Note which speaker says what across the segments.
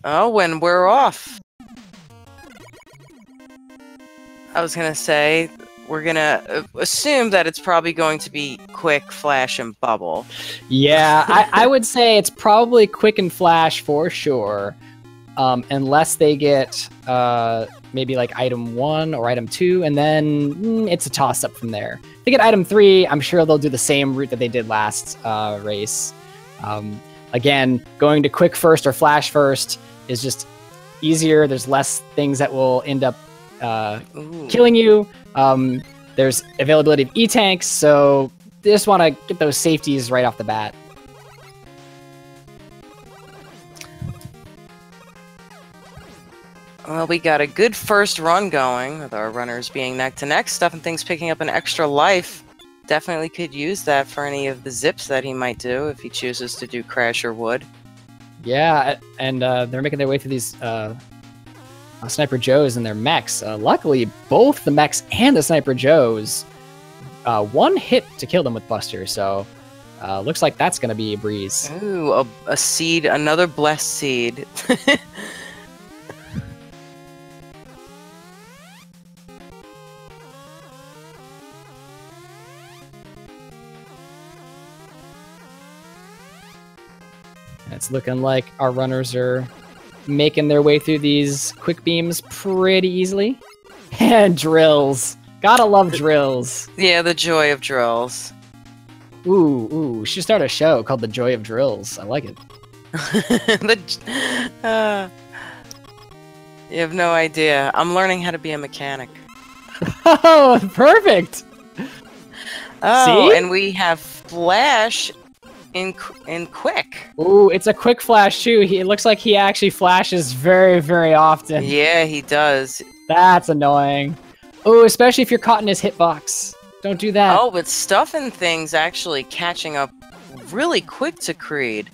Speaker 1: Oh, and we're off. I was gonna say, we're gonna assume that it's probably going to be quick, flash, and bubble.
Speaker 2: Yeah, I would say it's probably quick and flash for sure. Unless they get maybe like item 1 or item 2, and then it's a toss-up from there. If they get item 3, I'm sure they'll do the same route that they did last race. Again, going to quick first or flash first is just easier. There's less things that will end up killing you. There's availability of E-tanks, so they just want to get those safeties right off the bat.
Speaker 1: Well, we got a good first run going, with our runners being neck to neck. StuffnThings picking up an extra life. Definitely could use that for any of the zips that he might do if he chooses to do Crash or Wood. Yeah,
Speaker 2: and they're making their way through these Sniper Joes and their mechs. Luckily, both the mechs and the Sniper Joes, one hit to kill them with Buster, so looks like that's going to be a breeze.
Speaker 1: Ooh, a seed, another blessed seed.
Speaker 2: It's looking like our runners are making their way through these quick beams pretty easily. And drills. Gotta love drills.
Speaker 1: Yeah, the joy of drills.
Speaker 2: Ooh, should start a show called The Joy of Drills. I like it.
Speaker 1: You have no idea. I'm learning how to be a mechanic.
Speaker 2: Oh, perfect!
Speaker 1: Oh,
Speaker 2: see?
Speaker 1: And we have Flash in quick.
Speaker 2: Ooh, it's a quick flash too. It looks like he actually flashes very, very often.
Speaker 1: Yeah, he does.
Speaker 2: That's annoying. Ooh, especially if you're caught in his hitbox. Don't do that.
Speaker 1: Oh, but StuffnThings actually catching up really quick to Creed.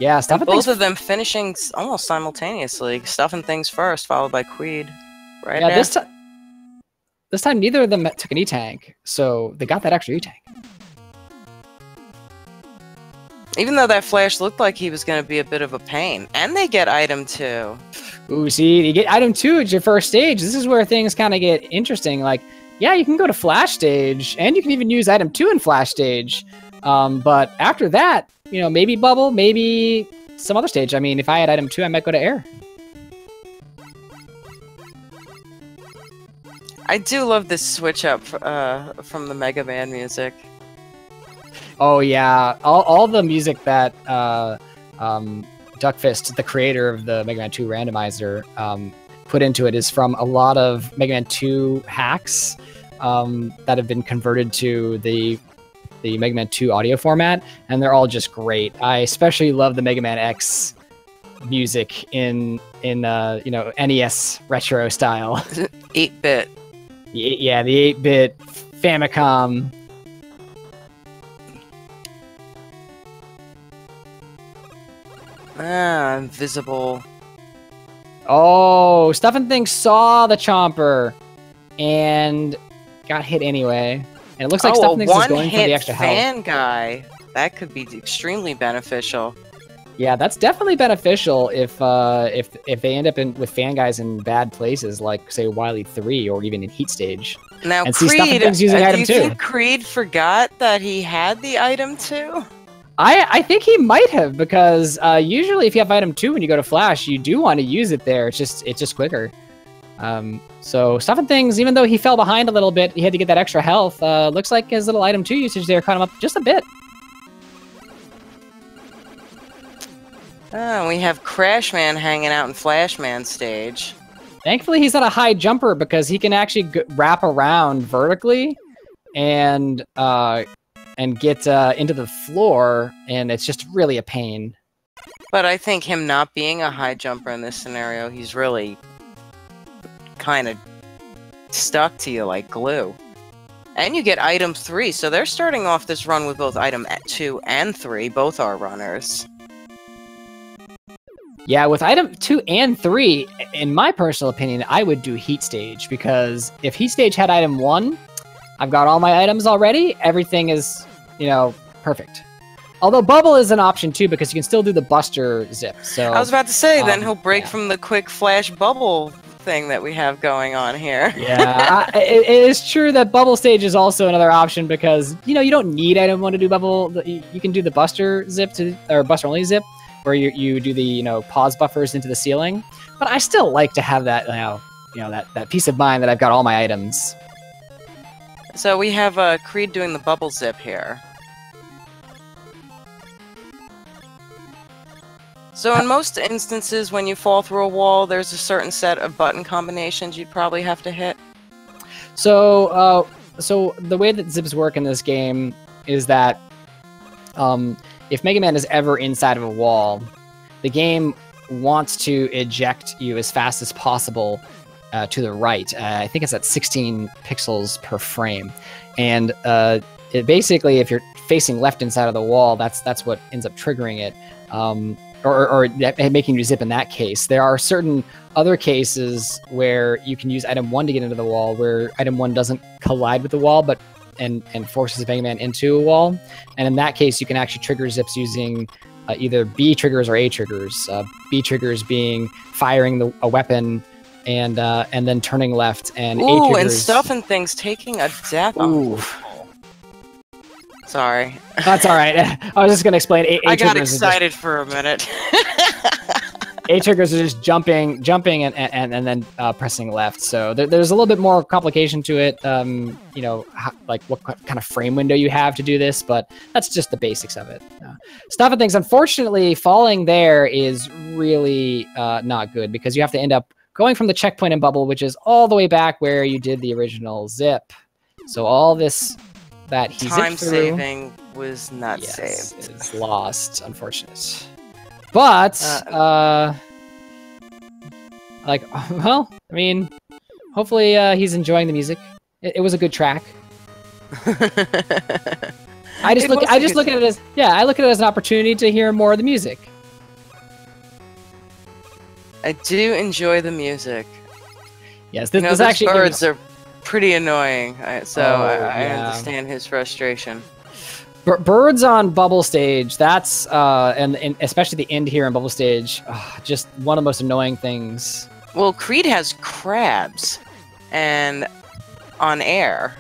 Speaker 2: Yeah, StuffnThings.
Speaker 1: Both of them finishing almost simultaneously. StuffnThings first, followed by Creed. Right.
Speaker 2: Yeah,
Speaker 1: now.
Speaker 2: this time neither of them took an E-tank, so they got that extra E-tank.
Speaker 1: Even though that Flash looked like he was going to be a bit of a pain. And they get item 2.
Speaker 2: Ooh, see, you get item 2 at your first stage. This is where things kind of get interesting. Like, yeah, you can go to Flash stage, and you can even use item 2 in Flash stage. But after that, you know, maybe Bubble, maybe some other stage. I mean, if I had item 2, I might go to Air.
Speaker 1: I do love this switch up from the Mega Man music.
Speaker 2: Oh yeah, all the music that Duckfist, the creator of the Mega Man 2 Randomizer, put into it is from a lot of Mega Man 2 hacks that have been converted to the Mega Man 2 audio format, and they're all just great. I especially love the Mega Man X music in you know, NES retro style.
Speaker 1: 8-bit.
Speaker 2: Yeah, the 8-bit Famicom.
Speaker 1: Ah, invisible.
Speaker 2: Oh, StuffnThings saw the Chomper and got hit anyway. And it looks like StuffnThings is going for the extra health.
Speaker 1: Fan guy. That could be extremely beneficial.
Speaker 2: Yeah, that's definitely beneficial if they end up with fan guys in bad places, like say Wily 3 or even in Heat Stage.
Speaker 1: Now,
Speaker 2: and
Speaker 1: Creed,
Speaker 2: see StuffnThings using item 2.
Speaker 1: Do you think Creed forgot that he had the item 2?
Speaker 2: I think he might have, because usually if you have item 2 when you go to Flash, you do want to use it there. It's just quicker. So StuffnThings, even though he fell behind a little bit, he had to get that extra health. Looks like his little item 2 usage there caught him up just a bit.
Speaker 1: We have Crashman hanging out in Flashman stage.
Speaker 2: Thankfully, he's not a high jumper, because he can actually wrap around vertically and get into the floor, and it's just really a pain.
Speaker 1: But I think him not being a high jumper in this scenario, he's really kind of stuck to you like glue. And you get item 3, so they're starting off this run with both item 2 and 3, both are runners.
Speaker 2: Yeah, with item 2 and 3, in my personal opinion, I would do Heat Stage, because if Heat Stage had item 1, I've got all my items already, everything is, you know, perfect. Although bubble is an option too, because you can still do the buster zip. So
Speaker 1: I was about to say, then he'll break from the quick flash bubble thing that we have going on here.
Speaker 2: Yeah, it is true that bubble stage is also another option because you don't need item 1 to do bubble. You can do the buster zip or buster only zip, where you do the pause buffers into the ceiling. But I still like to have that that peace of mind that I've got all my items.
Speaker 1: So we have Creed doing the bubble zip here. So in most instances, when you fall through a wall, there's a certain set of button combinations you'd probably have to hit.
Speaker 2: So, so the way that zips work in this game is that if Mega Man is ever inside of a wall, the game wants to eject you as fast as possible to the right. I think it's at 16 pixels per frame, and it basically, if you're facing left inside of the wall, that's what ends up triggering it. Or making you zip in that case. There are certain other cases where you can use item 1 to get into the wall, where item 1 doesn't collide with the wall, and forces Mega Man into a wall. And in that case, you can actually trigger zips using either B triggers or A triggers. B triggers being firing a weapon and then turning left, and A triggers.
Speaker 1: And StuffnThings taking a death.
Speaker 2: Ooh.
Speaker 1: Sorry.
Speaker 2: That's all right. I was just going to explain.
Speaker 1: I got excited for a minute.
Speaker 2: A triggers are just jumping and then pressing left. So there's a little bit more complication to it. Like what kind of frame window you have to do this, but that's just the basics of it. StuffnThings, unfortunately, falling there is really not good because you have to end up going from the checkpoint in Bubble, which is all the way back where you did the original zip. So all this that he
Speaker 1: time
Speaker 2: zipped through,
Speaker 1: saving was not saved.
Speaker 2: Is lost, unfortunate. But well, I mean, hopefully he's enjoying the music. It was a good track. I just look at it as I look at it as an opportunity to hear more of the music.
Speaker 1: I do enjoy the music.
Speaker 2: Yes, this actually
Speaker 1: birds are pretty annoying, so I understand his frustration.
Speaker 2: Birds on Bubble Stage, that's and especially the end here in Bubble Stage, just one of the most annoying things.
Speaker 1: Well, Creed has crabs and on air.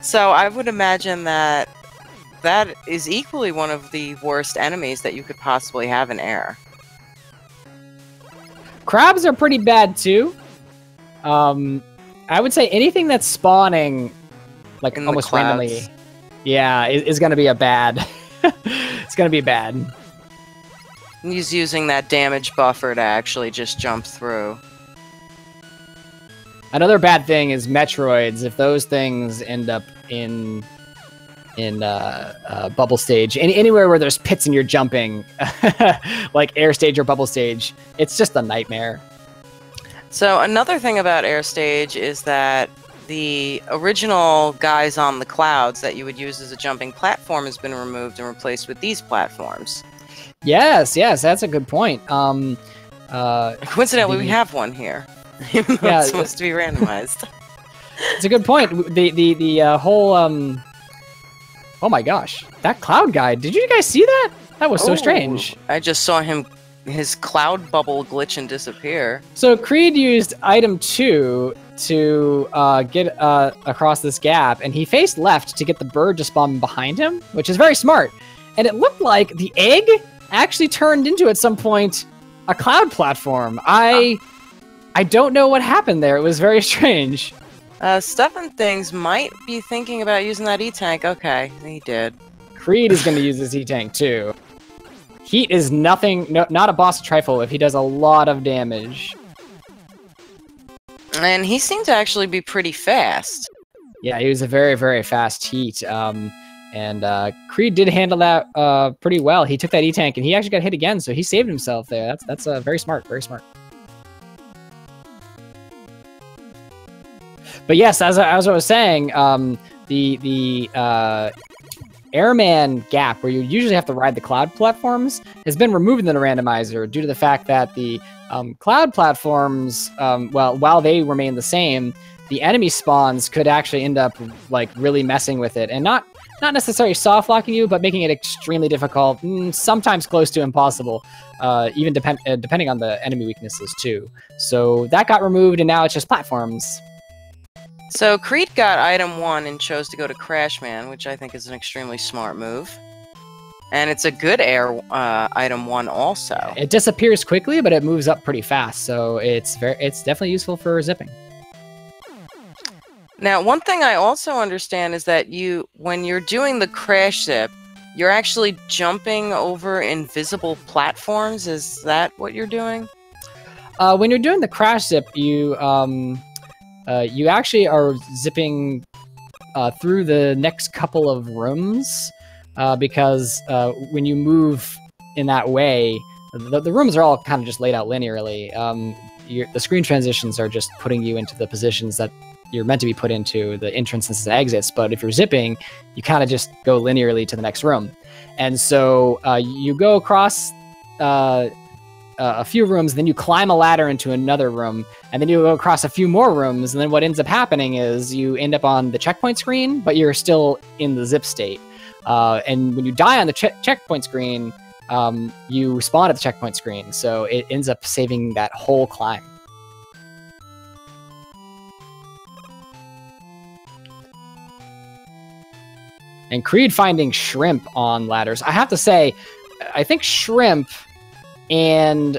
Speaker 1: So I would imagine that is equally one of the worst enemies that you could possibly have in air.
Speaker 2: Crabs are pretty bad too. I would say anything that's spawning like
Speaker 1: in
Speaker 2: almost randomly, is going to be a bad. It's going to be bad.
Speaker 1: He's using that damage buffer to actually just jump through.
Speaker 2: Another bad thing is Metroids. If those things end up in Bubble Stage, anywhere where there's pits and you're jumping, like Air Stage or Bubble Stage, it's just a nightmare.
Speaker 1: So another thing about Air Stage is that the original guys on the clouds that you would use as a jumping platform has been removed and replaced with these platforms.
Speaker 2: Yes, that's a good point.
Speaker 1: Coincidentally, we have one here. Even though it's supposed to be randomized.
Speaker 2: It's a good point. The whole oh my gosh, that cloud guy! Did you guys see that? That was so strange.
Speaker 1: I just saw his cloud bubble glitch and disappear.
Speaker 2: So Creed used item 2 to get across this gap, and he faced left to get the bird to spawn behind him, which is very smart. And it looked like the egg actually turned into, at some point, a cloud platform. I don't know what happened there. It was very strange.
Speaker 1: StuffnThings might be thinking about using that E-Tank. Okay, he did.
Speaker 2: Creed is going to use his E-Tank too. Heat is nothing, not a boss trifle if he does a lot of damage.
Speaker 1: And he seemed to actually be pretty fast.
Speaker 2: Yeah, he was a very, very fast Heat. And Creed did handle that pretty well. He took that E-Tank and he actually got hit again, so he saved himself there. That's very smart, very smart. But yes, as I was saying, the Airman gap, where you usually have to ride the cloud platforms, has been removed in the randomizer due to the fact that the cloud platforms, while they remain the same, the enemy spawns could actually end up like really messing with it, and not not necessarily soft locking you, but making it extremely difficult, sometimes close to impossible, even depending on the enemy weaknesses too. So that got removed, and now it's just platforms.
Speaker 1: So Creed got item 1 and chose to go to Crashman, which I think is an extremely smart move. And it's a good air item 1 also.
Speaker 2: It disappears quickly, but it moves up pretty fast, so it's definitely useful for zipping.
Speaker 1: Now, one thing I also understand is that when you're doing the crash zip, you're actually jumping over invisible platforms. Is that what you're doing?
Speaker 2: When you're doing the crash zip, you actually are zipping through the next couple of rooms, because when you move in that way, the rooms are all kind of just laid out linearly. The screen transitions are just putting you into the positions that you're meant to be put into, the entrances and exits. But if you're zipping, you kind of just go linearly to the next room. And so you go across a few rooms, then you climb a ladder into another room, and then you go across a few more rooms, and then what ends up happening is you end up on the checkpoint screen, but you're still in the zip state. And when you die on the checkpoint screen, you spawn at the checkpoint screen, so it ends up saving that whole climb. And Creed finding shrimp on ladders. I have to say, I think shrimp and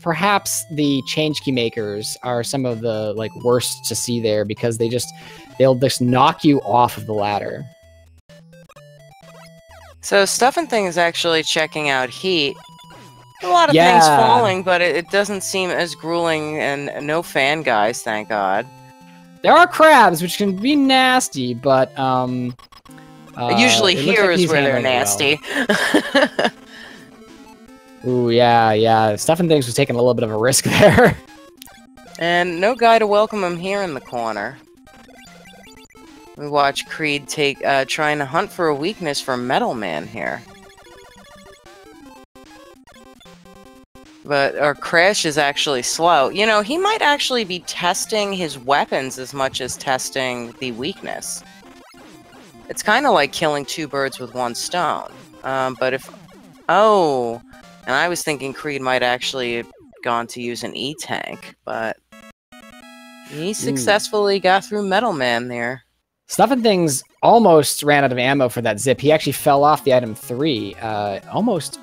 Speaker 2: perhaps the change key makers are some of the worst to see there, because they'll just knock you off of the ladder.
Speaker 1: So StuffnThings is actually checking out heat. A lot of things falling, but it doesn't seem as grueling, and no fan guys, thank God.
Speaker 2: There are crabs, which can be nasty, but
Speaker 1: usually here is where they're nasty.
Speaker 2: Well. Ooh, yeah. StuffnThings was taking a little bit of a risk there.
Speaker 1: And no guy to welcome him here in the corner. We watch Creed trying to hunt for a weakness for Metal Man here. But our Crash is actually slow. You know, he might actually be testing his weapons as much as testing the weakness. It's kind of like killing 2 birds with 1 stone. But if... Oh! And I was thinking Creed might actually have gone to use an E-Tank, but... He successfully got through Metal Man there.
Speaker 2: StuffnThings almost ran out of ammo for that zip. He actually fell off the item 3. Almost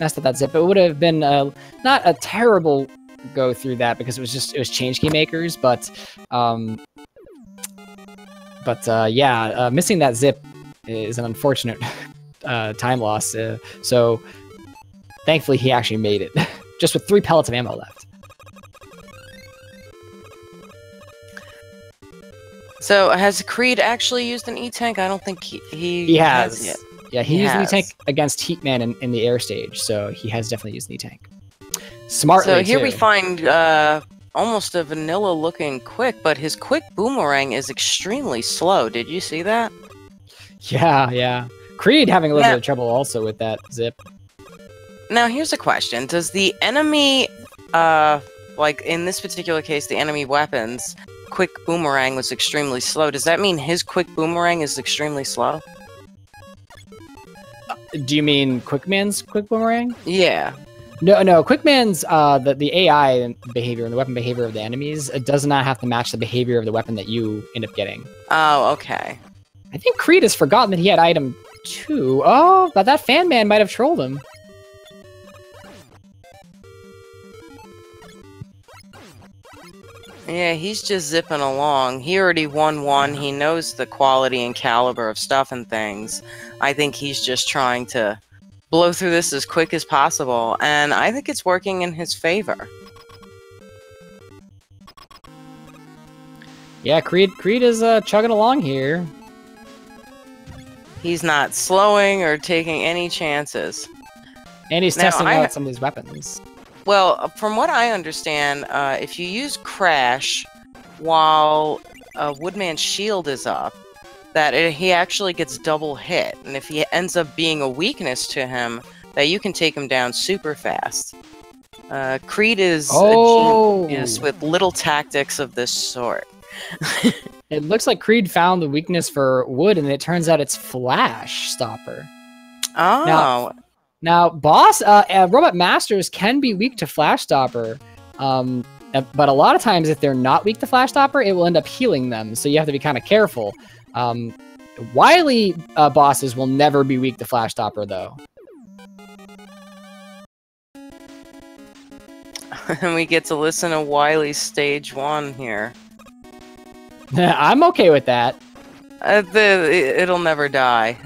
Speaker 2: messed up that zip. It would have been not a terrible go through that, because it was change key makers, but missing that zip is an unfortunate time loss. So thankfully he actually made it, just with 3 pellets of ammo left.
Speaker 1: So has Creed actually used an E-Tank? I don't think he
Speaker 2: has
Speaker 1: yet.
Speaker 2: Yeah, he used an E-Tank against Heatman in the air stage, so he has definitely used an E-Tank. Smartly,
Speaker 1: So here
Speaker 2: too.
Speaker 1: we find almost a vanilla-looking Quick, but his Quick Boomerang is extremely slow. Did you see that?
Speaker 2: Yeah. Creed having a little bit of trouble also with that zip.
Speaker 1: Now, here's a question. Does the enemy, like in this particular case, the enemy weapons, Quick Boomerang was extremely slow. Does that mean his Quick Boomerang is extremely slow?
Speaker 2: Do you mean Quickman's Quick Boomerang?
Speaker 1: Yeah.
Speaker 2: No. Quickman's the AI behavior and the weapon behavior of the enemies does not have to match the behavior of the weapon that you end up getting.
Speaker 1: Oh, okay.
Speaker 2: I think Creed has forgotten that he had item 2. Oh, but that fan man might have trolled him.
Speaker 1: Yeah, he's just zipping along. He already won 1. He knows the quality and caliber of StuffnThings. I think he's just trying to blow through this as quick as possible, and I think it's working in his favor.
Speaker 2: Yeah, Creed is chugging along here.
Speaker 1: He's not slowing or taking any chances.
Speaker 2: And he's testing out some of these weapons.
Speaker 1: Well, from what I understand, if you use Crash while Woodman's shield is up, he actually gets double hit. And if he ends up being a weakness to him, that you can take him down super fast. Creed is a genius with little tactics of this sort.
Speaker 2: It looks like Creed found the weakness for wood, and it turns out it's Flash Stopper.
Speaker 1: Oh.
Speaker 2: Now, boss, Robot Masters can be weak to Flash Stopper, but a lot of times if they're not weak to Flash Stopper, it will end up healing them, so you have to be kind of careful. Wily bosses will never be weak to Flash Stopper, though.
Speaker 1: And we get to listen to Wily's stage 1 here.
Speaker 2: I'm okay with that.
Speaker 1: It'll never die.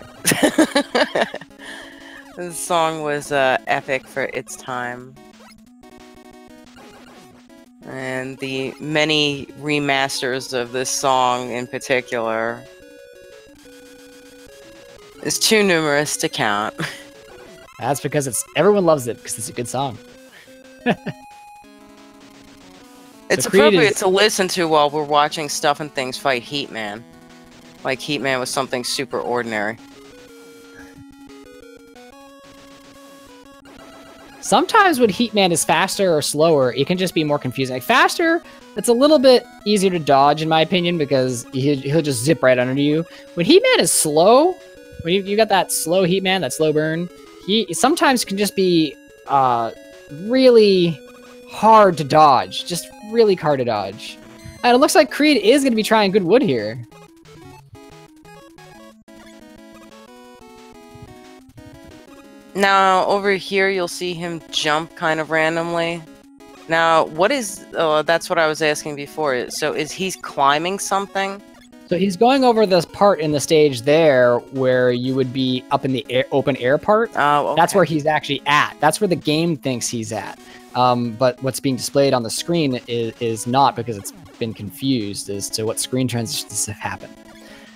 Speaker 1: This song was epic for its time. And the many remasters of this song in particular is too numerous to count.
Speaker 2: That's because everyone loves it, because it's a good song.
Speaker 1: It's appropriate to listen to while we're watching StuffnThings fight Heatman. Like Heatman was something super ordinary.
Speaker 2: Sometimes when Heatman is faster or slower, it can just be more confusing. Like faster, it's a little bit easier to dodge, in my opinion, because he'll just zip right under you. When Heatman is slow, when you got that slow Heatman, that slow burn, he sometimes can just be really hard to dodge. Just really hard to dodge. And it looks like Creed is going to be trying good wood here.
Speaker 1: Now, over here, you'll see him jump kind of randomly. Now, what is... Oh, that's what I was asking before. So, is he climbing something?
Speaker 2: So he's going over this part in the stage there where you would be up in the open air part.
Speaker 1: Oh, okay.
Speaker 2: That's where he's actually at. That's where the game thinks he's at. But what's being displayed on the screen is not, because it's been confused as to what screen transitions have happened.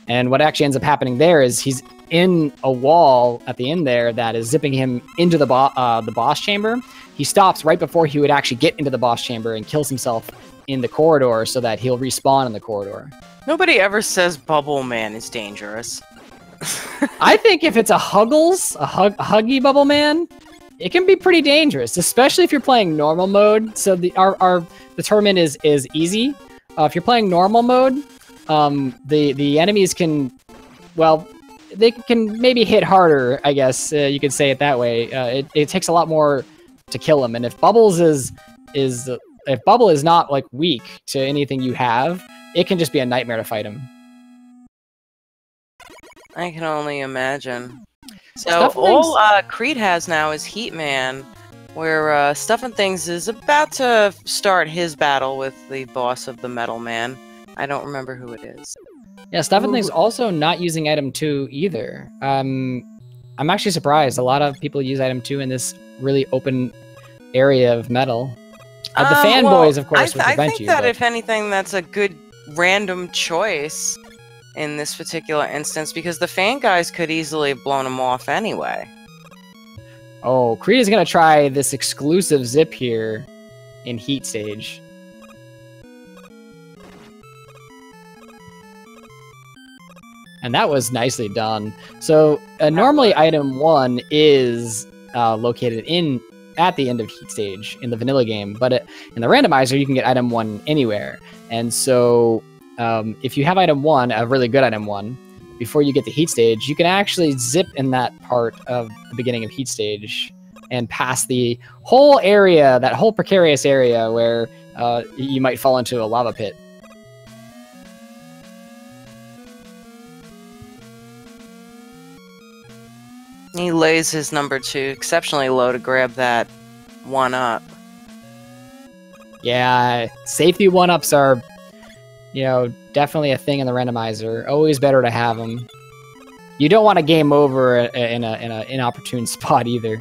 Speaker 2: And what actually ends up happening there is he's in a wall at the end there that is zipping him into the boss chamber. He stops right before he would actually get into the boss chamber and kills himself in the corridor so that he'll respawn in the corridor.
Speaker 1: Nobody ever says Bubble Man is dangerous.
Speaker 2: I think if it's a huggy Bubble Man, it can be pretty dangerous, especially if you're playing normal mode. So the tournament is easy. If you're playing normal mode, the enemies can, well, they can maybe hit harder, I guess you could say it that way. It takes a lot more to kill them, and if Bubbles if Bubble is not like weak to anything you have, it can just be a nightmare to fight him.
Speaker 1: I can only imagine. So all Creed has now is Heatman, where StuffnThings is about to start his battle with the boss of the Metal Man. I don't remember who it is.
Speaker 2: Yeah, StuffnThings also not using item 2 either. I'm actually surprised. A lot of people use item 2 in this really open area of metal. The fanboys, of course, would prevent you.
Speaker 1: I think that if anything, that's a good random choice in this particular instance, because the fan guys could easily have blown him off anyway.
Speaker 2: Oh, Creed is going to try this exclusive zip here in Heat Stage. And that was nicely done. So normally item 1 is located at the end of Heat Stage in the vanilla game, but in the randomizer you can get item 1 anywhere. And so if you have item 1, a really good item 1, before you get to Heat Stage, you can actually zip in that part of the beginning of Heat Stage and pass the whole area, that whole precarious area where you might fall into a lava pit.
Speaker 1: He lays his number 2 exceptionally low to grab that 1-up.
Speaker 2: Yeah, safety 1-ups are, definitely a thing in the randomizer. Always better to have them. You don't want to game over in an inopportune spot either.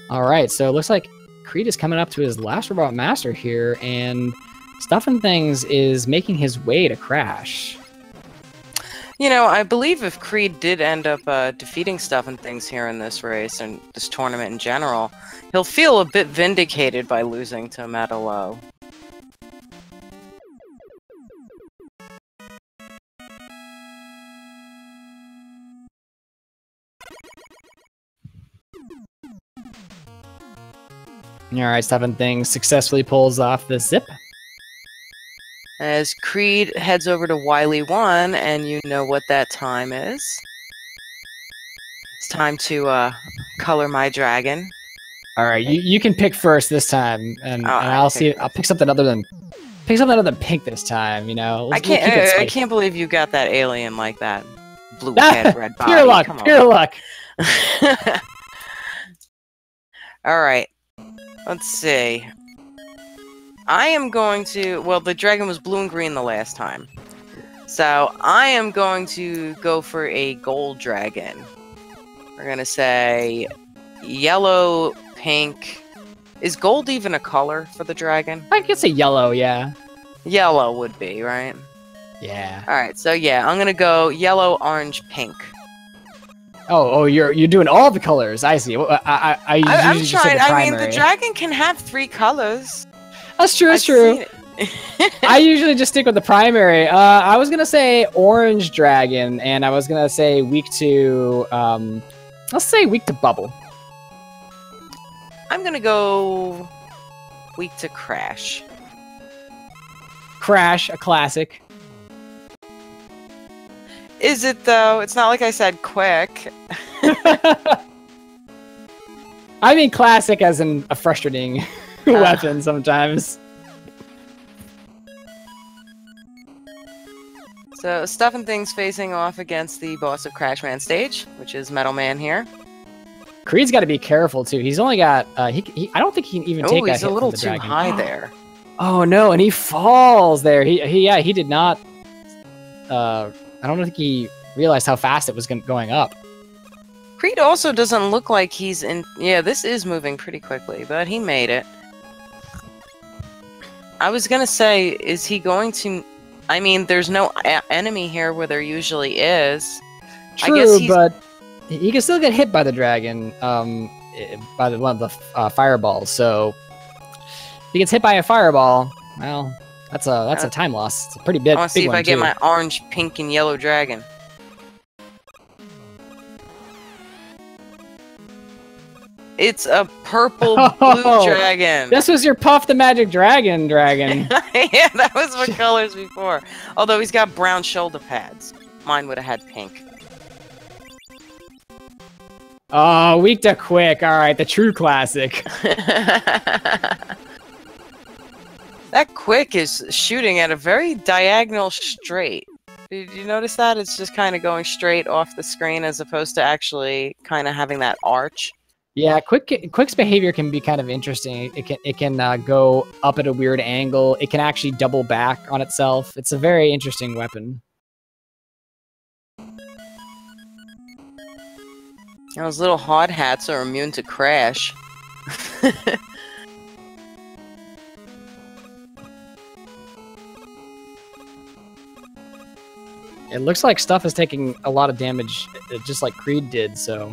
Speaker 2: All right, so it looks like Creed is coming up to his last Robot Master here, and StuffnThings is making his way to Crash.
Speaker 1: I believe if Creed did end up defeating StuffnThings here in this race and this tournament in general, he'll feel a bit vindicated by losing to Metalo.
Speaker 2: All right, StuffnThings successfully pulls off the zip.
Speaker 1: As Creed heads over to Wily 1, and you know what that time is. It's time to color my dragon.
Speaker 2: All right, you can pick first this time, and I'll see. I'll pick something other than pink this time. You know,
Speaker 1: I can't believe you got that alien like that. Blue head, red body.
Speaker 2: Pure luck, pure luck.
Speaker 1: All right, let's see. I am going to. Well, the dragon was blue and green the last time, so I am going to go for a gold dragon. We're gonna say yellow, pink. Is gold even a color for the dragon?
Speaker 2: I could say yellow, yeah.
Speaker 1: Yellow would be, right?
Speaker 2: Yeah.
Speaker 1: Alright, so yeah, I'm gonna go yellow, orange, pink.
Speaker 2: Oh, you're doing all the colors. I see. I'm
Speaker 1: trying.
Speaker 2: just say the
Speaker 1: I mean, the dragon can have 3 colors.
Speaker 2: That's true. That's true. I usually just stick with the primary. I was gonna say orange dragon, and I was gonna say weak to let's say weak to bubble.
Speaker 1: I'm gonna go weak to crash.
Speaker 2: Crash, a classic.
Speaker 1: Is it though? It's not like I said quick.
Speaker 2: I mean classic as in a frustrating weapon sometimes.
Speaker 1: So StuffnThings facing off against the boss of Crashman stage, which is Metal Man here.
Speaker 2: Creed's got to be careful too. He's only got I don't think he can even take that hit. Oh,
Speaker 1: he's a little too high there.
Speaker 2: Oh no, and he falls there. He did not. I don't think he realized how fast it was going up.
Speaker 1: Creed also doesn't look like he's in. Yeah, this is moving pretty quickly, but he made it. I was gonna say, is he going to? I mean, there's no enemy here where there usually is.
Speaker 2: True, I guess but he can still get hit by the dragon, by one of the fireballs. So if he gets hit by a fireball, well, that's a time loss. It's a pretty big. I want to see if I get
Speaker 1: my orange, pink, and yellow dragon. It's a purple blue dragon.
Speaker 2: This was your Puff the Magic Dragon.
Speaker 1: Yeah, that was what colors before. Although he's got brown shoulder pads. Mine would have had pink.
Speaker 2: Oh, weak to quick. All right, the true classic.
Speaker 1: That quick is shooting at a very diagonal straight. Did you notice that? It's just kind of going straight off the screen as opposed to actually kind of having that arch.
Speaker 2: Yeah, Quick's behavior can be kind of interesting. It can go up at a weird angle. It can actually double back on itself. It's a very interesting weapon.
Speaker 1: Those little hard hats are immune to crash.
Speaker 2: It looks like Stuff is taking a lot of damage, just like Creed did, so...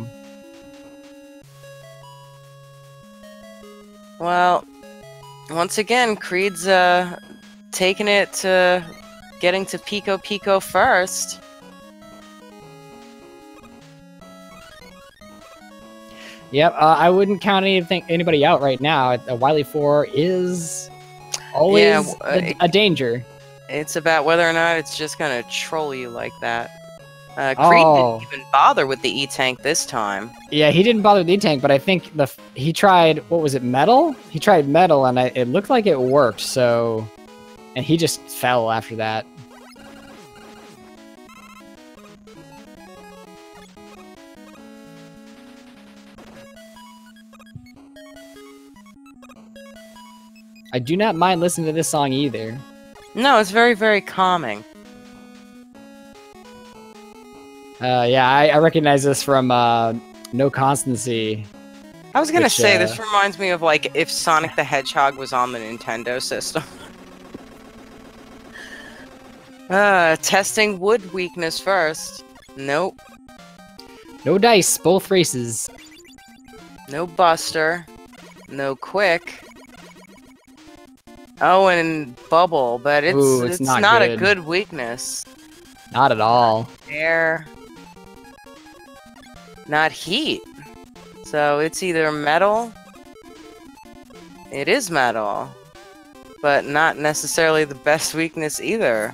Speaker 1: Well, once again, Creed's taking it to getting to Pico first.
Speaker 2: Yep, I wouldn't count anybody out right now. Wily 4 is always a danger.
Speaker 1: It's about whether or not it's just gonna troll you like that. Creed didn't even bother with the E-Tank this time. Yeah,
Speaker 2: he didn't bother with the E-Tank, but I think he tried, what was it, metal? He tried metal, and it looked like it worked, so... And he just fell after that. I do not mind listening to this song either.
Speaker 1: No, it's very, very calming.
Speaker 2: Yeah, I recognize this from No Constancy.
Speaker 1: I was gonna say, this reminds me of, like, if Sonic the Hedgehog was on the Nintendo system. Testing wood weakness first. Nope.
Speaker 2: No dice, both races.
Speaker 1: No buster. No quick. Oh, and bubble, but it's not a good weakness.
Speaker 2: Not at all.
Speaker 1: Air. Not heat. So it's either metal It is metal, but not necessarily the best weakness either.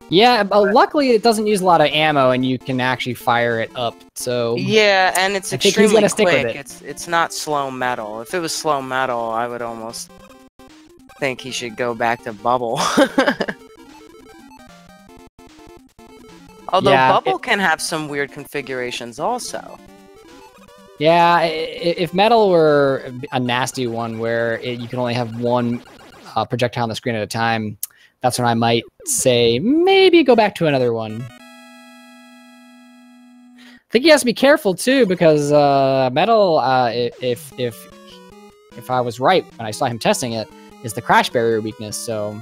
Speaker 2: Yeah, but luckily it doesn't use a lot of ammo, and you can actually fire it up. So
Speaker 1: yeah, and it's
Speaker 2: I think he's
Speaker 1: extremely
Speaker 2: gonna stick with
Speaker 1: quick.
Speaker 2: it.
Speaker 1: It's not slow metal. If it was slow metal, I would almost think he should go back to bubble. Although
Speaker 2: Yeah,
Speaker 1: bubble can have some weird configurations also.
Speaker 2: Yeah, if metal were a nasty one where you can only have one projectile on the screen at a time, that's when I might say maybe go back to another one. I think he has to be careful too, because metal, if I was right when I saw him testing it, is the crash barrier weakness. So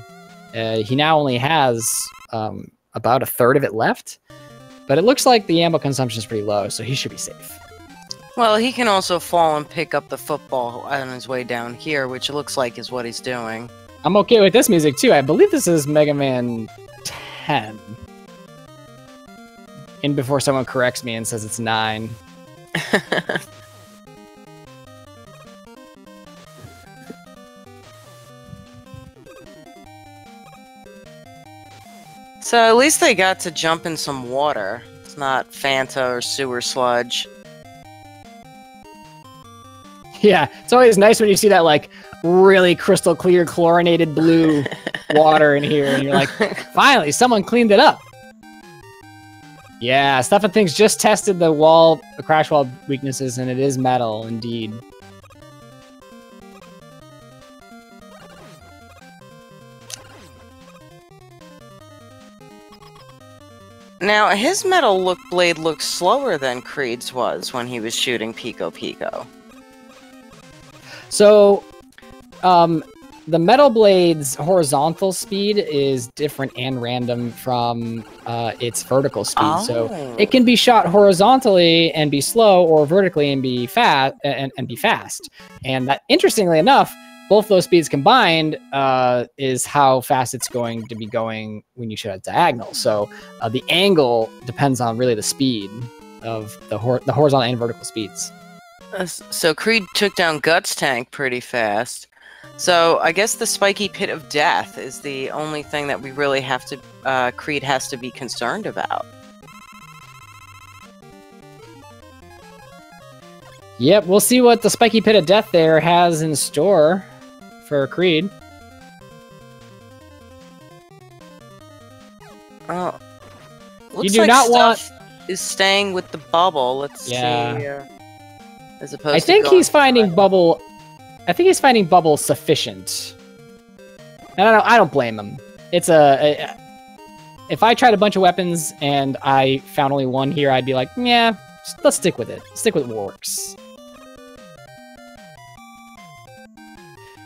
Speaker 2: he now only has about a third of it left, but it looks like the ammo consumption is pretty low, so he should be safe.
Speaker 1: Well, he can also fall and pick up the football on his way down here, which looks like is what he's doing.
Speaker 2: I'm okay with this music too. I believe this is Mega Man 10. In before someone corrects me and says it's 9.
Speaker 1: So at least they got to jump in some water. It's not Fanta or sewer sludge.
Speaker 2: Yeah, it's always nice when you see that, like, really crystal clear chlorinated blue water in here, and you're like, finally, someone cleaned it up. Yeah, StuffnThings just tested the crash wall weaknesses, and it is metal, indeed.
Speaker 1: Now, his metal blade looks slower than Creed's was when he was shooting Pico Pico.
Speaker 2: So, the metal blade's horizontal speed is different and random from its vertical speed.
Speaker 1: Oh.
Speaker 2: So it can be shot horizontally and be slow, or vertically and be fast. And that, interestingly enough, both those speeds combined is how fast it's going to be going when you shoot at diagonal. So the angle depends on really the speed of the horizontal and vertical speeds.
Speaker 1: So Creed took down Guts Tank pretty fast. So I guess the spiky pit of death is the only thing that we really have to, Creed has to be concerned about.
Speaker 2: Yep, we'll see what the spiky pit of death there has in store for Creed.
Speaker 1: Oh, looks
Speaker 2: You do
Speaker 1: like
Speaker 2: not want
Speaker 1: Stuff is staying with the bubble. Let's see. As opposed
Speaker 2: I think
Speaker 1: to
Speaker 2: he's finding bubble. I think he's finding bubble sufficient. I don't blame him. It's if I tried a bunch of weapons and I found only one here, I'd be like, yeah, let's stick with it. Stick with what works.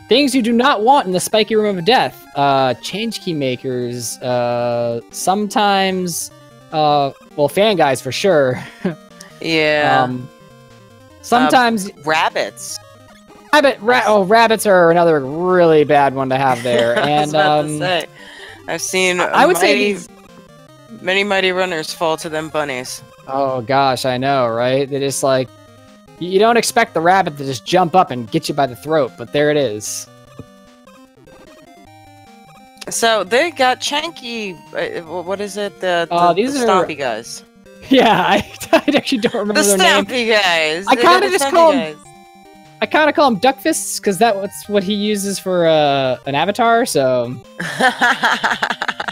Speaker 2: Things you do not want in the spiky room of death. Change key makers. Sometimes, well, fan guys for sure.
Speaker 1: Yeah.
Speaker 2: Sometimes
Speaker 1: rabbits.
Speaker 2: Rabbits are another really bad one to have there. And
Speaker 1: I was about to say, I've seen
Speaker 2: I would say
Speaker 1: many mighty runners fall to them bunnies.
Speaker 2: Oh gosh, I know, right? They just like, you don't expect the rabbit to just jump up and get you by the throat, but there it is.
Speaker 1: So they got Chanky. What is it? The Stompy guys.
Speaker 2: Yeah, I actually don't remember their name.
Speaker 1: The Stompy guys.
Speaker 2: I kind of just call them. I kind of call him Duck Fists because that's what he uses for an avatar. So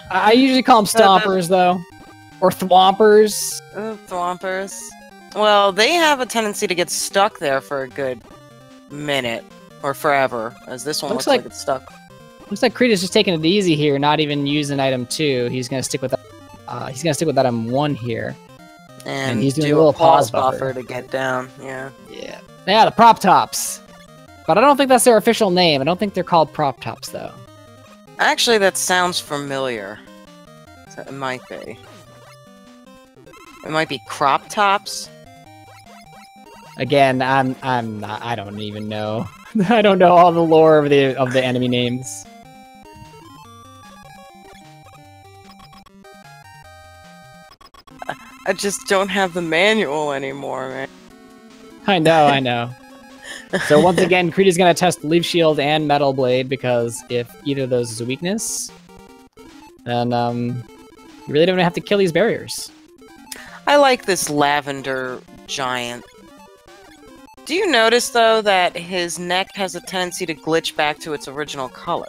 Speaker 2: I usually call them Stompers though, or Thwompers.
Speaker 1: Thwompers. Well, they have a tendency to get stuck there for a good minute or forever, as this one looks like it's stuck.
Speaker 2: Looks like Creed is just taking it easy here, not even using item 2. He's gonna stick with item 1 here. And he's doing a little pause buffer
Speaker 1: to get down. Yeah.
Speaker 2: Yeah, the prop tops. But I don't think that's their official name. I don't think they're called prop tops though.
Speaker 1: Actually, that sounds familiar. So it might be. It might be crop tops.
Speaker 2: Again, I'm not. I don't even know. I don't know all the lore of the enemy names.
Speaker 1: I just don't have the manual anymore, man.
Speaker 2: I know. So once again, Creed is going to test Leaf Shield and Metal Blade, because if either of those is a weakness, then you really don't have to kill these barriers.
Speaker 1: I like this lavender giant. Do you notice, though, that his neck has a tendency to glitch back to its original color?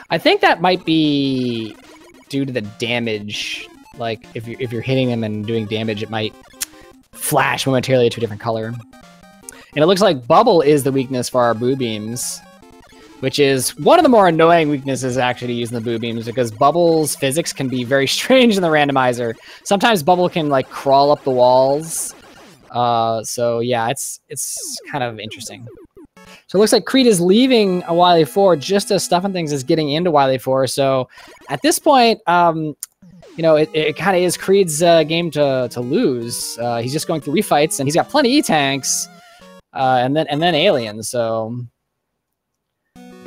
Speaker 2: I think that might be due to the damage. Like, if you're hitting him and doing damage, it might flash momentarily to a different color. And it looks like Bubble is the weakness for our Boo Beams, which is one of the more annoying weaknesses actually using the Boo Beams, because Bubble's physics can be very strange in the randomizer. Sometimes Bubble can like crawl up the walls. So yeah, it's kind of interesting. So it looks like Creed is leaving a Wily 4 just as StuffnThings is getting into Wily 4. So at this point, you know, it kind of is Creed's game to lose. He's just going through refights, and he's got plenty of E-Tanks, and then aliens. So,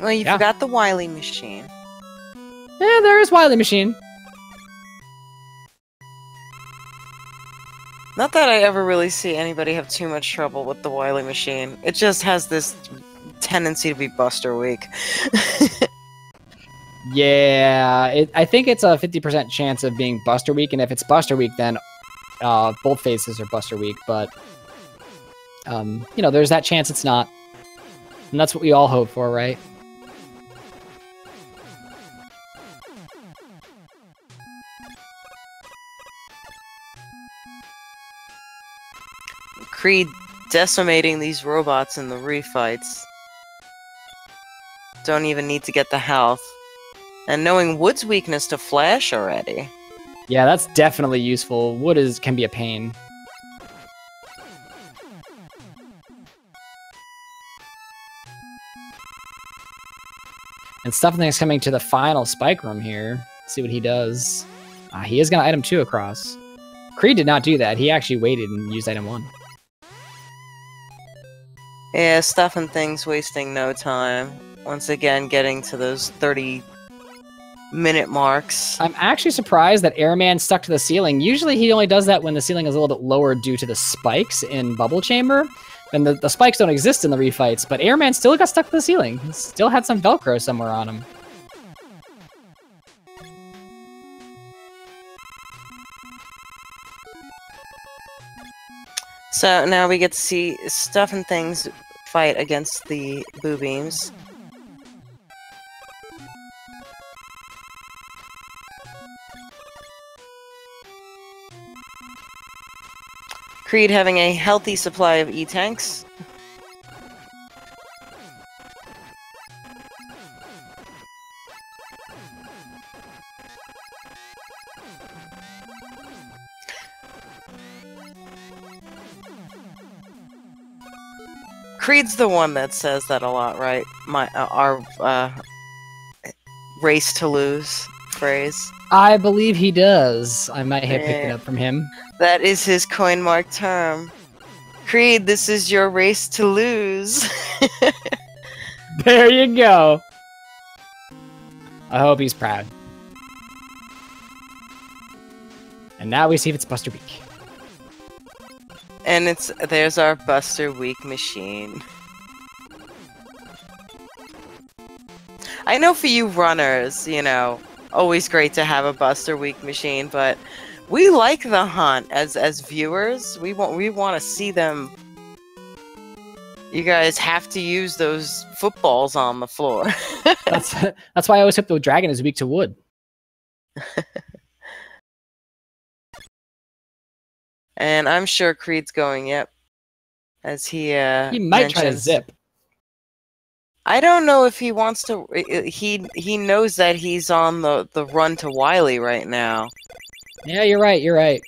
Speaker 1: well, you forgot the Wily machine.
Speaker 2: Yeah, there is Wily machine.
Speaker 1: Not that I ever really see anybody have too much trouble with the Wily machine. It just has this tendency to be Buster weak.
Speaker 2: Yeah, I think it's a 50% chance of being Buster weak, and if it's Buster weak, then both faces are Buster weak. But you know, there's that chance it's not, and that's what we all hope for, right?
Speaker 1: Creed decimating these robots in the refights. Don't even need to get the health. And knowing Wood's weakness to Flash already.
Speaker 2: Yeah, that's definitely useful. Wood can be a pain. And StuffnThings coming to the final spike room here. Let's see what he does. He is going to item 2 across. Creed did not do that. He actually waited and used item 1.
Speaker 1: Yeah, StuffnThings wasting no time. Once again, getting to those 30-minute marks.
Speaker 2: I'm actually surprised that Airman stuck to the ceiling. Usually he only does that when the ceiling is a little bit lower due to the spikes in Bubble Chamber. And the spikes don't exist in the refights, but Airman still got stuck to the ceiling. He still had some Velcro somewhere on him.
Speaker 1: So now we get to see StuffnThings fight against the Boo Beams. Creed having a healthy supply of E-Tanks. Creed's the one that says that a lot, right? Our race to lose phrase.
Speaker 2: I believe he does. I might have picked it up from him.
Speaker 1: That is his coin mark term. Creed, this is your race to lose.
Speaker 2: There you go. I hope he's proud. And now we see if it's Buster Weak.
Speaker 1: And there's our Buster Weak machine. I know for you runners, you know, always great to have a Buster Weak machine, but we like the hunt as viewers. We want to see them. You guys have to use those footballs on the floor.
Speaker 2: That's why I always hope the dragon is weak to wood.
Speaker 1: And I'm sure Creed's going, yep. As he
Speaker 2: might try to zip.
Speaker 1: I don't know if he wants to. He knows that he's on the run to Wily right now.
Speaker 2: Yeah, you're right. You're right.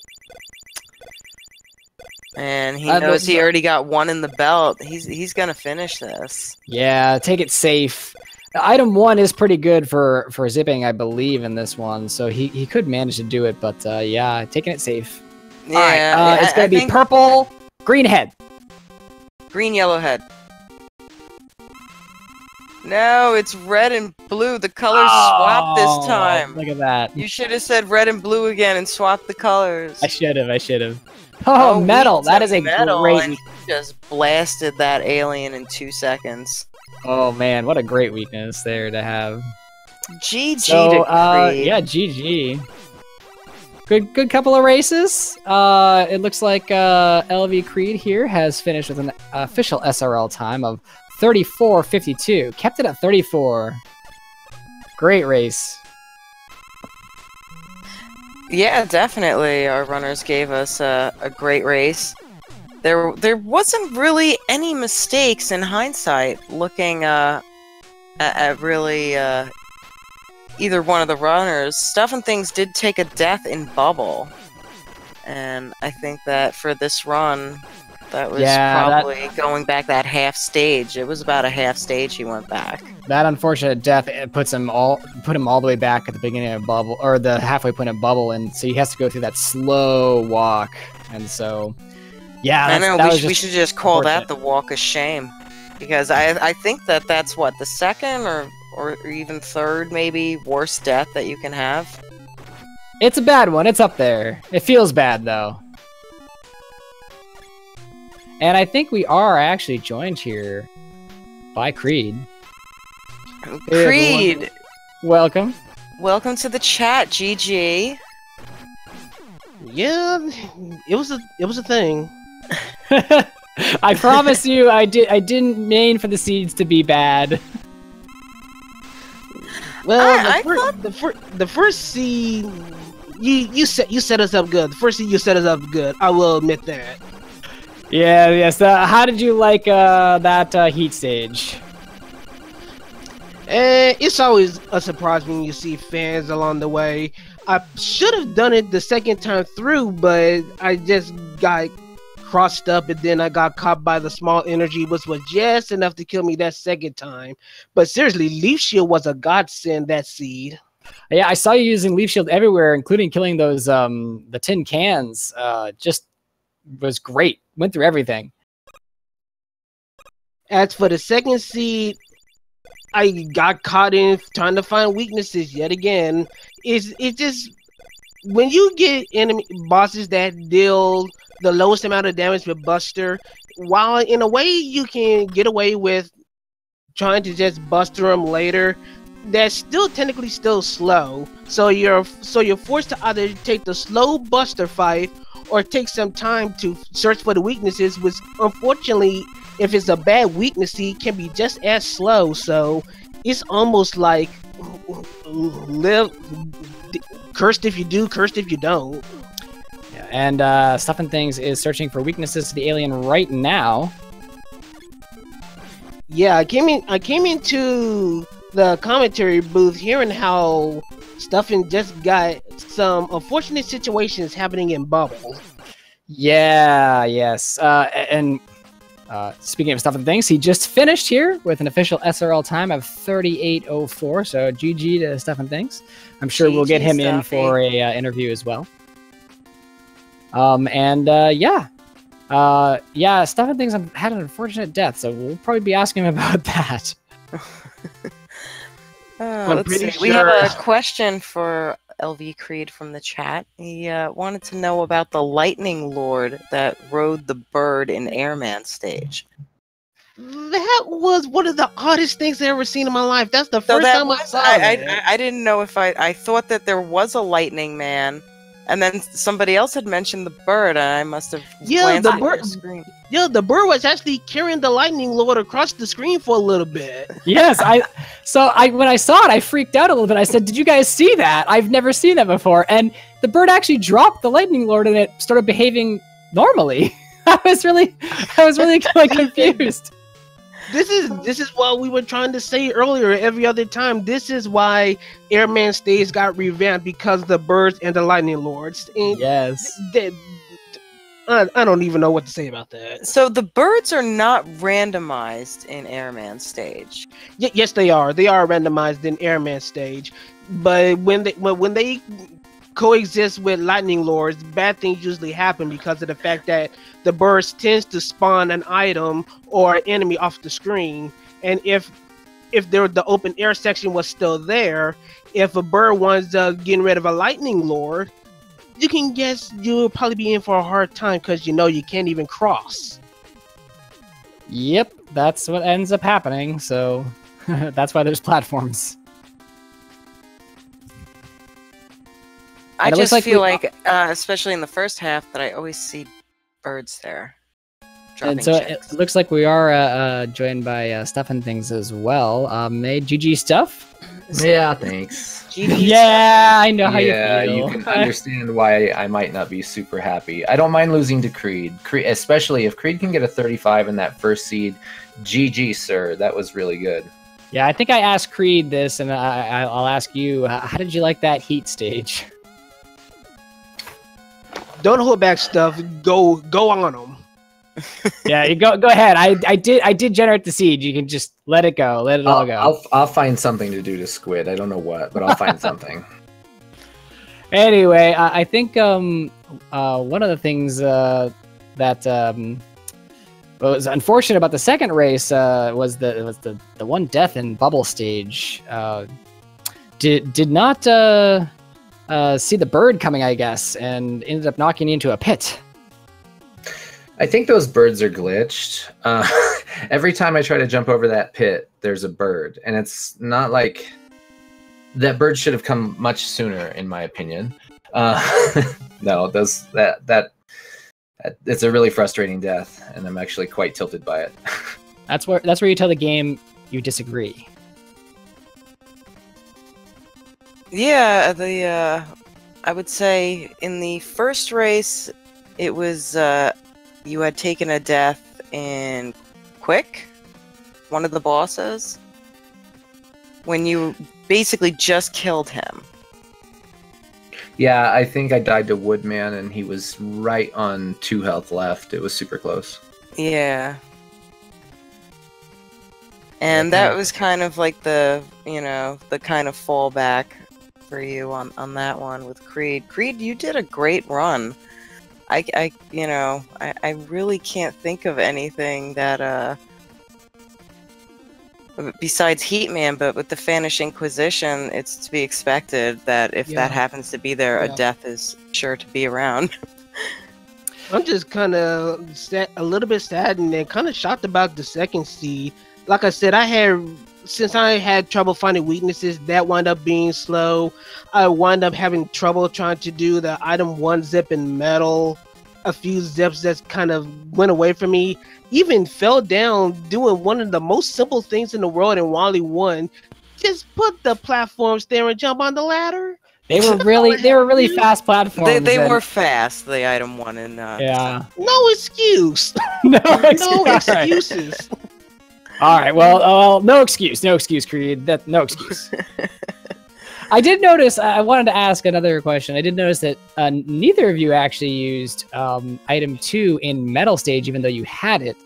Speaker 1: And he knows he already got one in the belt. He's gonna finish this.
Speaker 2: Yeah, take it safe. Item 1 is pretty good for zipping, I believe, in this one. So he could manage to do it, but yeah, taking it safe.
Speaker 1: Yeah,
Speaker 2: right, it's gonna be purple, green head.
Speaker 1: Green, yellow head. No, it's red and blue. The colors swapped this time.
Speaker 2: Look at that.
Speaker 1: You should have said red and blue again and swapped the colors.
Speaker 2: I should have. Oh, metal. That is a great.
Speaker 1: And just blasted that alien in 2 seconds.
Speaker 2: Oh man, what a great weakness there to have.
Speaker 1: GG
Speaker 2: So,
Speaker 1: to Creed.
Speaker 2: yeah, GG. Good couple of races. It looks like LVCreed here has finished with an official SRL time of 34:52. Kept it at 34. Great race.
Speaker 1: Yeah, definitely. Our runners gave us a great race. There wasn't really any mistakes in hindsight, looking at really either one of the runners. StuffnThings did take a death in bubble, and I think that for this run, that was probably going back that half stage. It was about a half stage he went back. That
Speaker 2: unfortunate death put him all the way back at the beginning of bubble, or the halfway point of bubble, and so he has to go through that slow walk. And so, yeah,
Speaker 1: I know we should just call that the walk of shame, because I think that's what, the second or even third maybe worst death that you can have.
Speaker 2: It's a bad one. It's up there. It feels bad though. And I think we are actually joined here by Creed.
Speaker 1: Creed!
Speaker 2: Hey, welcome.
Speaker 1: Welcome to the chat, GG.
Speaker 3: Yeah, it was a thing.
Speaker 2: I promise you, I didn't mean for the seeds to be bad.
Speaker 3: Well, the first seed, you set us up good. The first seed you set us up good. I will admit that.
Speaker 2: Yeah. So, how did you like that heat stage?
Speaker 3: It's always a surprise when you see fans along the way. I should have done it the second time through, but I just got crossed up, and then I got caught by the small energy, which was just enough to kill me that second time. But seriously, Leaf Shield was a godsend, that seed.
Speaker 2: Yeah, I saw you using Leaf Shield everywhere, including killing those the tin cans. Just was great. Went through everything.
Speaker 3: As for the second seed, I got caught in trying to find weaknesses yet again. It's just when you get enemy bosses that deal the lowest amount of damage with Buster, while in a way you can get away with trying to just buster them later, that's still technically still slow. So you're forced to either take the slow Buster fight or take some time to search for the weaknesses, which unfortunately, if it's a bad weakness, it can be just as slow. So it's almost like cursed if you do, cursed if you don't.
Speaker 2: Yeah, and StuffnThings is searching for weaknesses to the alien right now.
Speaker 3: Yeah, I came into the commentary booth hearing how Stuffin just got some unfortunate situations happening in Bubble.
Speaker 2: Yeah, yes. And speaking of StuffnThings, he just finished here with an official SRL time of 38:04. So GG to StuffnThings. I'm sure we'll get him in for a interview as well. Yeah, StuffnThings had an unfortunate death, so we'll probably be asking him about that.
Speaker 1: Let's see. We have a question for LVCreed from the chat. He wanted to know about the Lightning Lord that rode the bird in Airman stage.
Speaker 3: That was one of the oddest things I've ever seen in my life. That's the first time I saw it.
Speaker 1: I didn't know if I thought that there was a Lightning Man, and then somebody else had mentioned the bird, and I must have glanced at the screen.
Speaker 3: Yeah, the bird was actually carrying the Lightning Lord across the screen for a little bit.
Speaker 2: Yes, when I saw it, I freaked out a little bit. I said, "Did you guys see that? I've never seen that before." And the bird actually dropped the Lightning Lord, and it started behaving normally. I was really like, confused.
Speaker 3: This is what we were trying to say earlier. Every other time, this is why Airman stage got revamped, because the birds and the Lightning Lords. And
Speaker 2: yes.
Speaker 3: I don't even know what to say about that.
Speaker 1: So the birds are not randomized in Airman stage.
Speaker 3: Yes, they are. They are randomized in Airman stage, but when they coexist with Lightning Lords, bad things usually happen because of the fact that the burst tends to spawn an item or an enemy off the screen, and if if the open air section was still there, if a bird winds up getting rid of a lightning lord, you can guess you'll probably be in for a hard time because you can't even cross.
Speaker 2: Yep, that's what ends up happening. So that's why there's platforms.
Speaker 1: I just feel like, especially in the first half, that I always see birds there.
Speaker 2: And so it looks like we are joined by StuffnThings as well. Hey, GG Stuff?
Speaker 4: Yeah, thanks.
Speaker 2: Yeah, I know how you feel.
Speaker 4: Yeah, you can understand why I might not be super happy. I don't mind losing to Creed, especially if Creed can get a 35 in that first seed. GG, sir. That was really good.
Speaker 2: Yeah, I think I asked Creed this, and I'll ask you, how did you like that heat stage?
Speaker 3: Don't hold back, Stuff. Go on them.
Speaker 2: Yeah, you go ahead. I did generate the seed. You can just let it go. Let it all go.
Speaker 4: I'll find something to do to Squid. I don't know what, but I'll find something.
Speaker 2: Anyway, I think one of the things that was unfortunate about the second race was the one death in bubble stage. Did not see the bird coming, I guess, and ended up knocking into a pit.
Speaker 4: I think those birds are glitched. Every time I try to jump over that pit, there's a bird, and it's not like that bird should have come much sooner, in my opinion. No, that it's a really frustrating death, and I'm actually quite tilted by it.
Speaker 2: That's where you tell the game you disagree.
Speaker 1: Yeah, I would say in the first race, it was you had taken a death in Quick, one of the bosses, when you basically just killed him.
Speaker 4: Yeah, I think I died to Woodman, and he was right on 2 health left. It was super close.
Speaker 1: Yeah. And that was kind of like the kind of fallback for you on that one with Creed. Creed, you did a great run. I really can't think of anything that besides Heatman, but with the Spanish Inquisition, it's to be expected that if that happens to be there, a death is sure to be around.
Speaker 3: I'm just kind of a little bit saddened and kind of shocked about the second seed. Like I said, since I had trouble finding weaknesses, that wound up being slow. I wound up having trouble trying to do the item 1 zip in metal. A few zips that kind of went away from me. Even fell down doing one of the most simple things in the world in Wally 1. Just put the platforms there and jump on the ladder.
Speaker 2: They were really fast platforms.
Speaker 1: They were fast, the item 1 in
Speaker 2: yeah.
Speaker 3: No excuse.
Speaker 2: No
Speaker 3: excuses.
Speaker 2: All right, well, no excuse, Creed. No excuse. I did notice. I wanted to ask another question. I did notice that neither of you actually used item 2 in metal stage, even though you had it.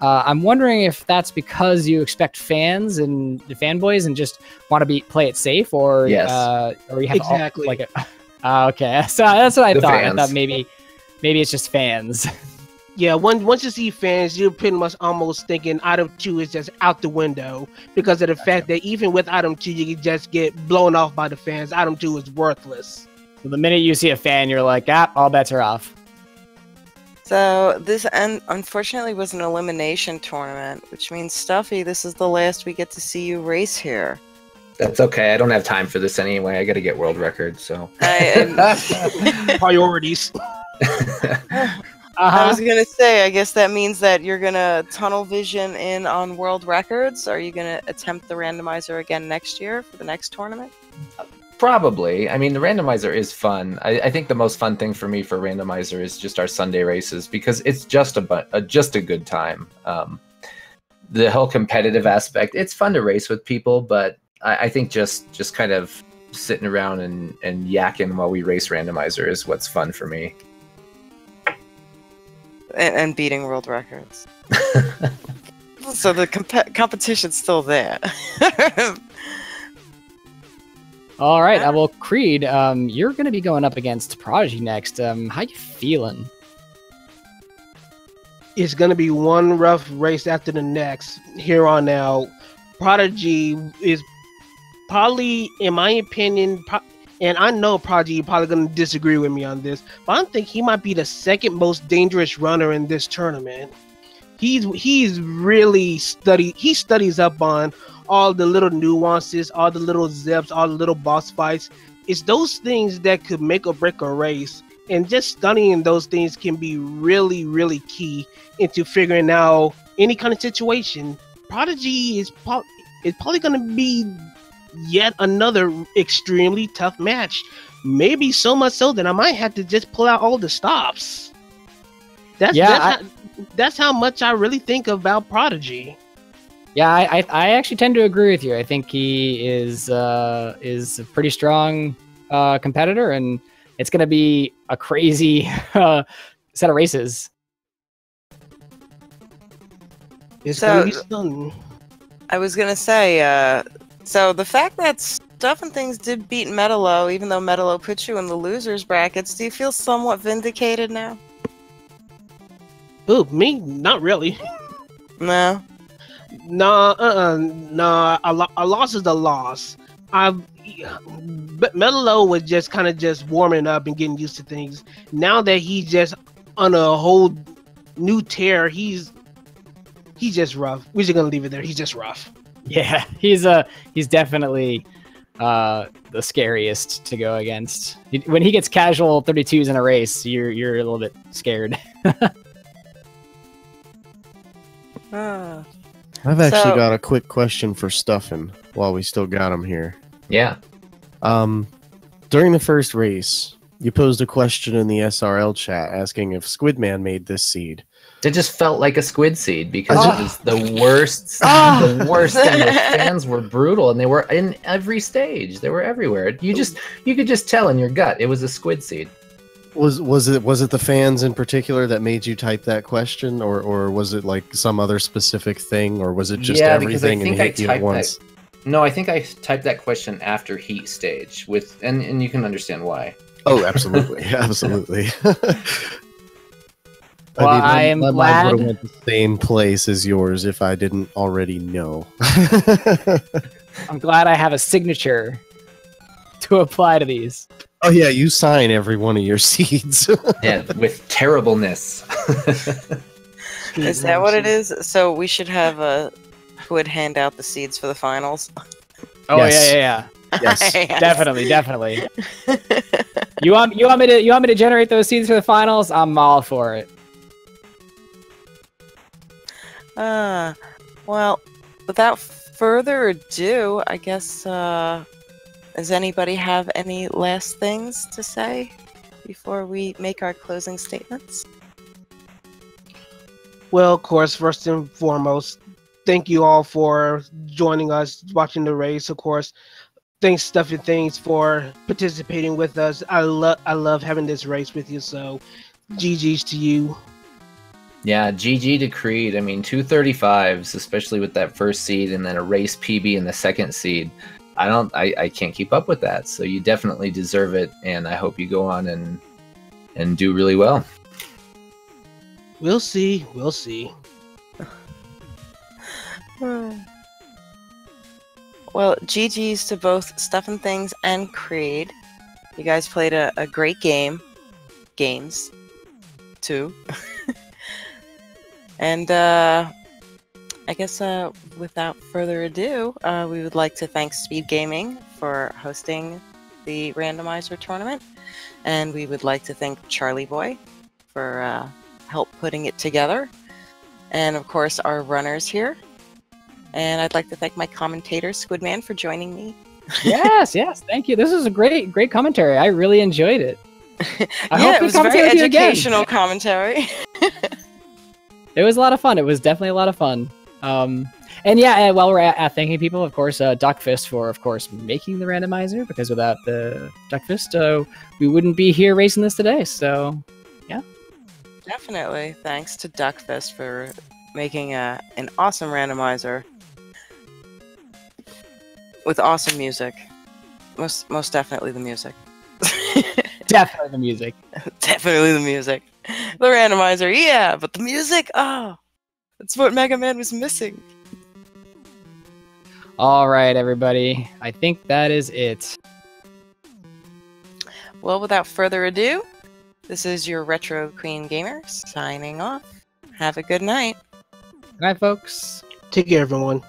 Speaker 2: I'm wondering if that's because you expect fans and the fanboys and just want to play it safe, or
Speaker 4: yes,
Speaker 2: or you have
Speaker 3: exactly
Speaker 2: okay. So that's what I thought.
Speaker 4: Fans.
Speaker 2: I thought maybe it's just fans.
Speaker 3: Yeah, once you see fans, you're pretty much almost thinking item 2 is just out the window because of the fact that even with item 2, you can just get blown off by the fans. Item 2 is worthless.
Speaker 2: So the minute you see a fan, you're like, all bets are off.
Speaker 1: So this unfortunately was an elimination tournament, which means, Stuffy, this is the last we get to see you race here.
Speaker 4: That's okay. I don't have time for this anyway. I got to get world records, so.
Speaker 3: Priorities.
Speaker 1: I was gonna say, I guess that means that you're gonna tunnel vision in on world records. Are you gonna attempt the randomizer again next year for the next tournament?
Speaker 4: Probably. I mean, the randomizer is fun. I think the most fun thing for me for randomizer is just our Sunday races because it's just a good time. The whole competitive aspect, it's fun to race with people, but I think just kind of sitting around and yakking while we race randomizer is what's fun for me.
Speaker 1: And beating world records. So the competition's still there.
Speaker 2: All right, well, Creed, you're going to be going up against Prodigy next. How you feeling?
Speaker 3: It's going to be one rough race after the next here on out. Prodigy is probably, in my opinion, and I know Prodigy, you're probably going to disagree with me on this, but I think he might be the second most dangerous runner in this tournament. He's really studies up on all the little nuances, all the little zips, all the little boss fights. It's those things that could make or break a race, and just studying those things can be really, really key into figuring out any kind of situation. Prodigy is probably going to be yet another extremely tough match. Maybe so much so that I might have to just pull out all the stops. That's how much I really think about Prodigy.
Speaker 2: Yeah, I actually tend to agree with you. I think he is a pretty strong competitor, and it's going to be a crazy set of races.
Speaker 3: It's going to be stunning.
Speaker 1: I was going to say, so the fact that StuffnThings did beat Metalo, even though Metalo put you in the losers brackets, do you feel somewhat vindicated now?
Speaker 3: Ooh, me? Not really.
Speaker 1: No.
Speaker 3: No, a loss is a loss. But Metalo was just kind of just warming up and getting used to things. Now that he's just on a whole new tear, he's just rough. We're just gonna leave it there. He's just rough.
Speaker 2: Yeah, he's definitely the scariest to go against. When he gets casual 32s in a race, you're a little bit scared.
Speaker 5: I've actually got a quick question for Stuffin while we still got him here.
Speaker 4: Yeah.
Speaker 5: During the first race, you posed a question in the SRL chat asking if Squidman made this seed.
Speaker 4: It just felt like a squid seed because it was the worst. The worst. And the fans were brutal, and they were in every stage. They were everywhere. You could just tell in your gut it was a squid seed.
Speaker 5: Was it the fans in particular that made you type that question, or was it like some other specific thing, or was it just everything and hit you at once?
Speaker 4: No, I think I typed that question after Heat stage and you can understand why.
Speaker 5: Oh, absolutely, absolutely.
Speaker 2: Well, I am glad.
Speaker 5: My mind would have went the same place as yours if I didn't already know.
Speaker 2: I'm glad I have a signature to apply to these.
Speaker 5: Oh yeah, you sign every one of your seeds.
Speaker 4: Yeah, with terribleness.
Speaker 1: Is that what it is? So we should have who would hand out the seeds for the finals?
Speaker 2: Oh
Speaker 5: Yes.
Speaker 2: yeah.
Speaker 5: Yes.
Speaker 1: Yes.
Speaker 2: Definitely. You want me to generate those seeds for the finals? I'm all for it.
Speaker 1: Well, without further ado, I guess, does anybody have any last things to say before we make our closing statements?
Speaker 3: Well, of course, first and foremost, thank you all for joining us, watching the race. Of course, thanks StuffnThings for participating with us. I love having this race with you. So, GG's to you.
Speaker 4: Yeah, GG to Creed. I mean, 235s, especially with that first seed, and then a race PB in the second seed. I can't keep up with that. So you definitely deserve it, and I hope you go on and do really well.
Speaker 3: We'll see. We'll see.
Speaker 1: Well, GG's to both StuffnThings and Creed. You guys played a great games too. And I guess without further ado, we would like to thank Speed Gaming for hosting the Randomizer tournament, and we would like to thank Charlie Boy for help putting it together, and of course our runners here. And I'd like to thank my commentator Squidman for joining me.
Speaker 2: Yes, thank you. This is a great commentary. I really enjoyed it. I hope
Speaker 1: it was very educational commentary.
Speaker 2: It was a lot of fun. It was definitely a lot of fun. And yeah, while we're at thanking people, of course, Duckfist for, of course, making the randomizer, because without the Duckfist, we wouldn't be here racing this today. So, yeah.
Speaker 1: Definitely. Thanks to Duckfist for making an awesome randomizer with awesome music. Most definitely the music.
Speaker 2: Definitely the music.
Speaker 1: Definitely the music. The randomizer, yeah, but the music, that's what Mega Man was missing.
Speaker 2: All right, everybody. I think that is it.
Speaker 1: Well, without further ado, this is your Retro Queen Gamer signing off. Have a good night.
Speaker 2: Good night, folks.
Speaker 3: Take care, everyone.